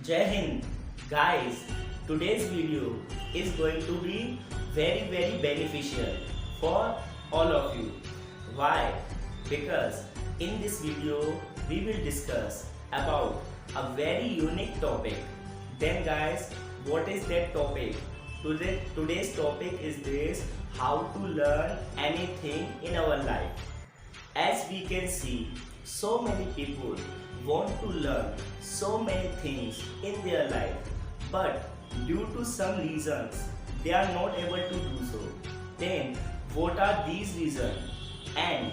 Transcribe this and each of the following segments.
Jai Hind, guys. Today's video is going to be very beneficial for all of you. Why? Because in this video we will discuss about a very unique topic. Then guys, what is that topic? Today's topic is this: how to learn anything in our life. As we can see, so many people want to learn so many things in their life, but due to some reasons, they are not able to do so. Then, what are these reasons and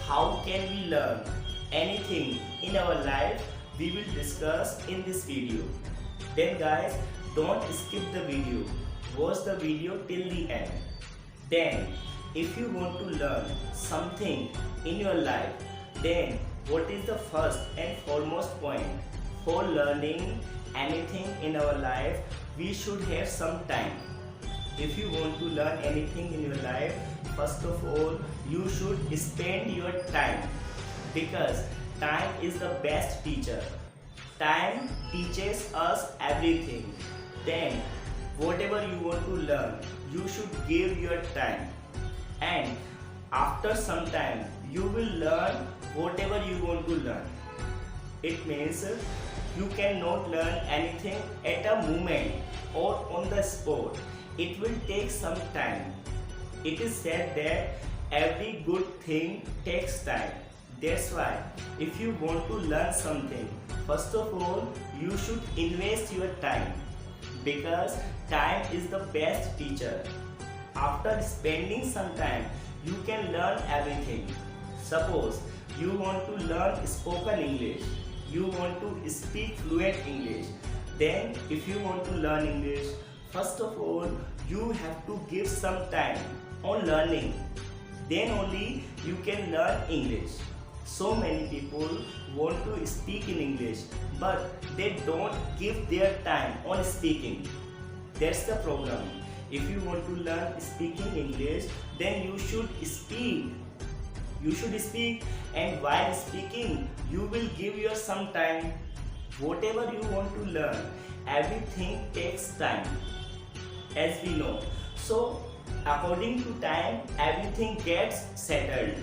how can we learn anything in our life? We will discuss in this video. Then guys, don't skip the video. Watch the video till the end. Then, if you want to learn something in your life, then what is the first and foremost point? For learning anything in our life, we should have some time. If you want to learn anything in your life, first of all, you should spend your time, because time is the best teacher. Time teaches us everything. Then, whatever you want to learn, you should give your time. And after some time, you will learn whatever you want to learn. It means you cannot learn anything at a moment or on the spot. It will take some time. It is said that every good thing takes time. That's why if you want to learn something, first of all, you should invest your time, because time is the best teacher. After spending some time, you can learn everything. Suppose you want to learn spoken English, you want to speak fluent English. Then if you want to learn English, first of all, you have to give some time on learning. Then only you can learn English. So many people want to speak in English, but they don't give their time on speaking. That's the problem. If you want to learn speaking English, then you should speak. You should speak, and while speaking, you will give your some time. Whatever you want to learn, everything takes time, as we know. So, according to time, everything gets settled.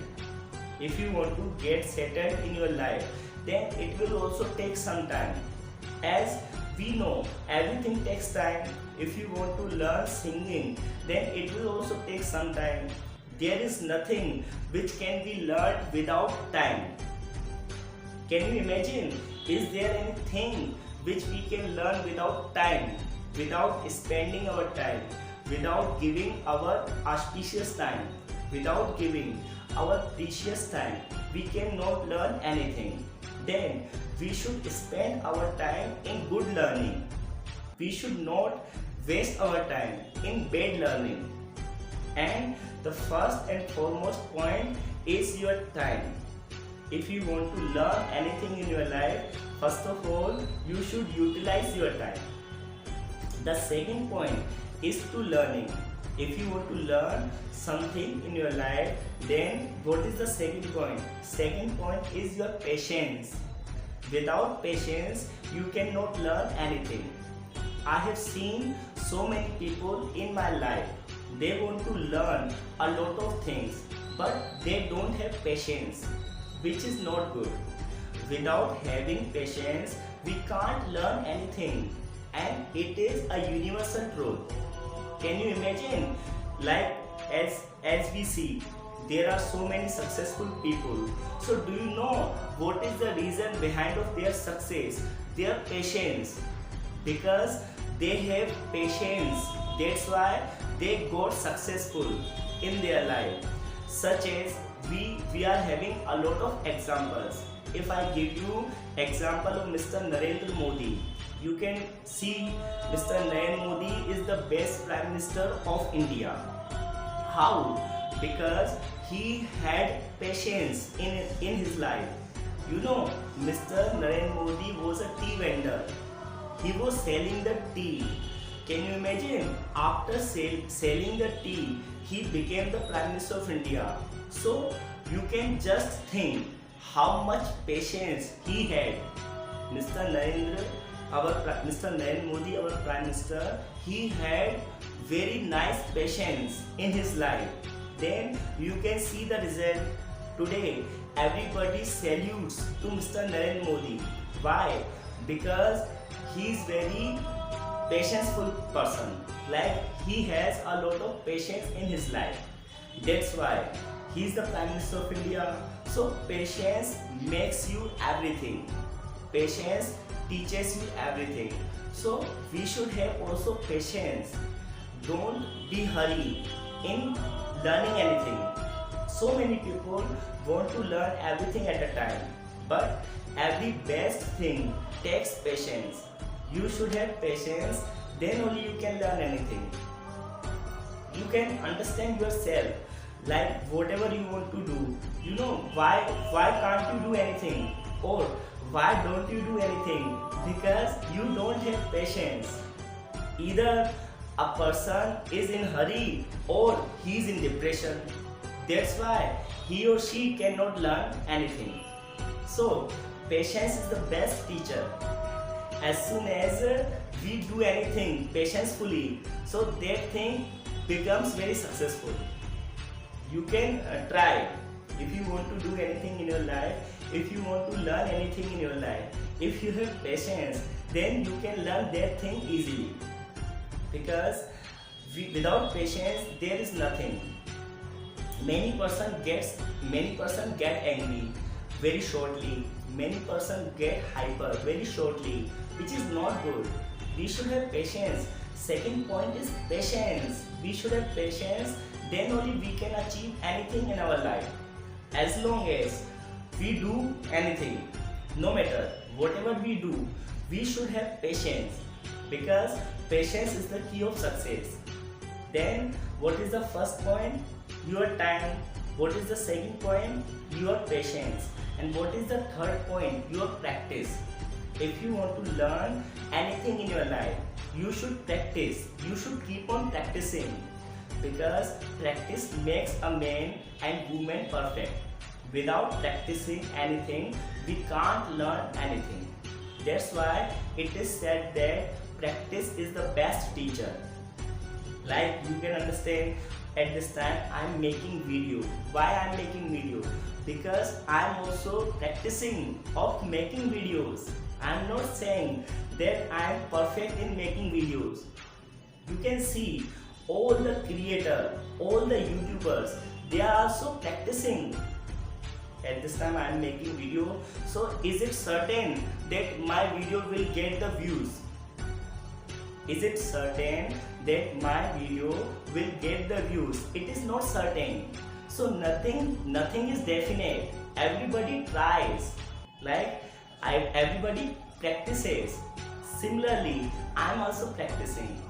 If you want to get settled in your life, then it will also take some time. As we know, everything takes time. If you want to learn singing, then it will also take some time. There is nothing which can be learned without time. Can you imagine? Is there anything which we can learn without time, without spending our time, without giving our auspicious time, without giving our precious time? We cannot learn anything. Then we should spend our time in good learning. We should not waste our time in bad learning. And the first and foremost point is your time. If you want to learn anything in your life, first of all, you should utilize your time. The second point is to learning. If you want to learn something in your life, then what is the second point? Second point is your patience. Without patience, you cannot learn anything. I have seen so many people in my life. They want to learn a lot of things, but they don't have patience, which is not good. Without having patience, we can't learn anything, and it is a universal truth. Can you imagine? Like as we see, there are so many successful people. So do you know what is the reason behind of their success? Their patience. Because they have patience. That's why they got successful in their life. Such as we are having a lot of examples. If I give you example of Mr. Narendra Modi, you can see Mr. Narendra Modi is the best Prime Minister of India. How? Because he had patience in his life. You know, Mr. Narendra Modi was a tea vendor. He was selling the tea. Can you imagine? After selling the tea, he became the Prime Minister of India. So you can just think how much patience he had. Mr. Narendra Mr. Narendra Modi, our Prime Minister, he had very nice patience in his life. Then you can see the result. Today, everybody salutes to Mr. Narendra Modi. Why? Because he is very patientful person. Like he has a lot of patience in his life. That's why he is the Prime Minister of India. So patience makes you everything. Patience teaches you everything. So we should have also patience. Don't be hurry in learning anything. So many people want to learn everything at a time, but every best thing takes patience. You should have patience, then only you can learn anything. You can understand yourself, like whatever you want to do. You know why can't you do anything, or why don't you do anything? Because you don't have patience. Either a person is in hurry or he is in depression. That's why he or she cannot learn anything. So patience is the best teacher. As soon as we do anything patientfully, so that thing becomes very successful. You can try. If you want to do anything in your life, if you want to learn anything in your life, if you have patience, then you can learn that thing easily. Because without patience there is nothing. Many person get angry very shortly. Many person get hyper very shortly, which is not good. We should have patience. Second point is patience. We should have patience, then only we can achieve anything in our life. As long as we do anything, no matter whatever we do, we should have patience, because patience is the key of success. Then what is the first point? Your time. What is the second point? Your patience. And what is the third point? Your practice. If you want to learn anything in your life, you should practice. You should keep on practicing, because practice makes a man and woman perfect. Without practicing anything, we can't learn anything. That's why it is said that practice is the best teacher. Like you can understand, at this time I am making video. Why I am making video? Because I am also practicing of making videos. I am not saying that I am perfect in making videos. You can see all the creators, all the YouTubers, they are also practicing. At this time I am making video. So is it certain that my video will get the views? Is it certain that my video will get the views? It is not certain. So nothing is definite. Everybody tries. Like everybody practices. Similarly, I am also practicing.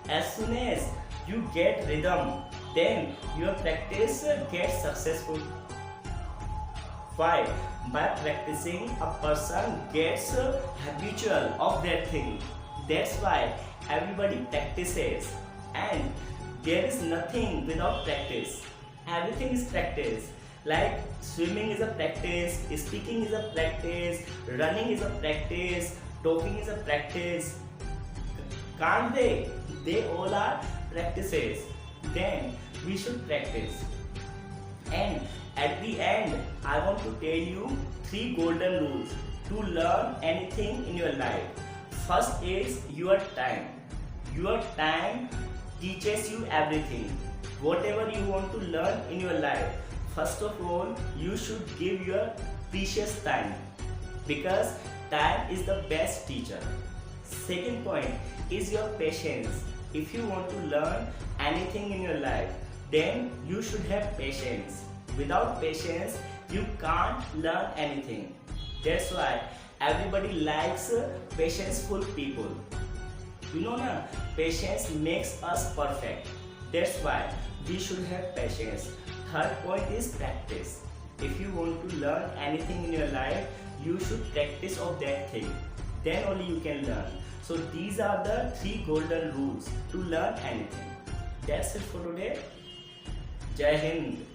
As soon as you get rhythm, then your practice gets successful. Why? By practicing, a person gets habitual of that thing. That's why everybody practices, and there is nothing without practice. Everything is practice. Like swimming is a practice, speaking is a practice, running is a practice, talking is a practice. Can't they? They all are practices. Then we should practice. And at the end, I want to tell you 3 golden rules to learn anything in your life. First is your time. Your time teaches you everything. Whatever you want to learn in your life, first of all, you should give your precious time, because time is the best teacher. Second point is your patience. If you want to learn anything in your life, then you should have patience. Without patience, you can't learn anything. That's why everybody likes patience-full people. You know na, patience makes us perfect. That's why we should have patience. Third point is practice. If you want to learn anything in your life, you should practice of that thing. Then only you can learn. So these are the 3 golden rules to learn anything. That's it for today. Jai Hind.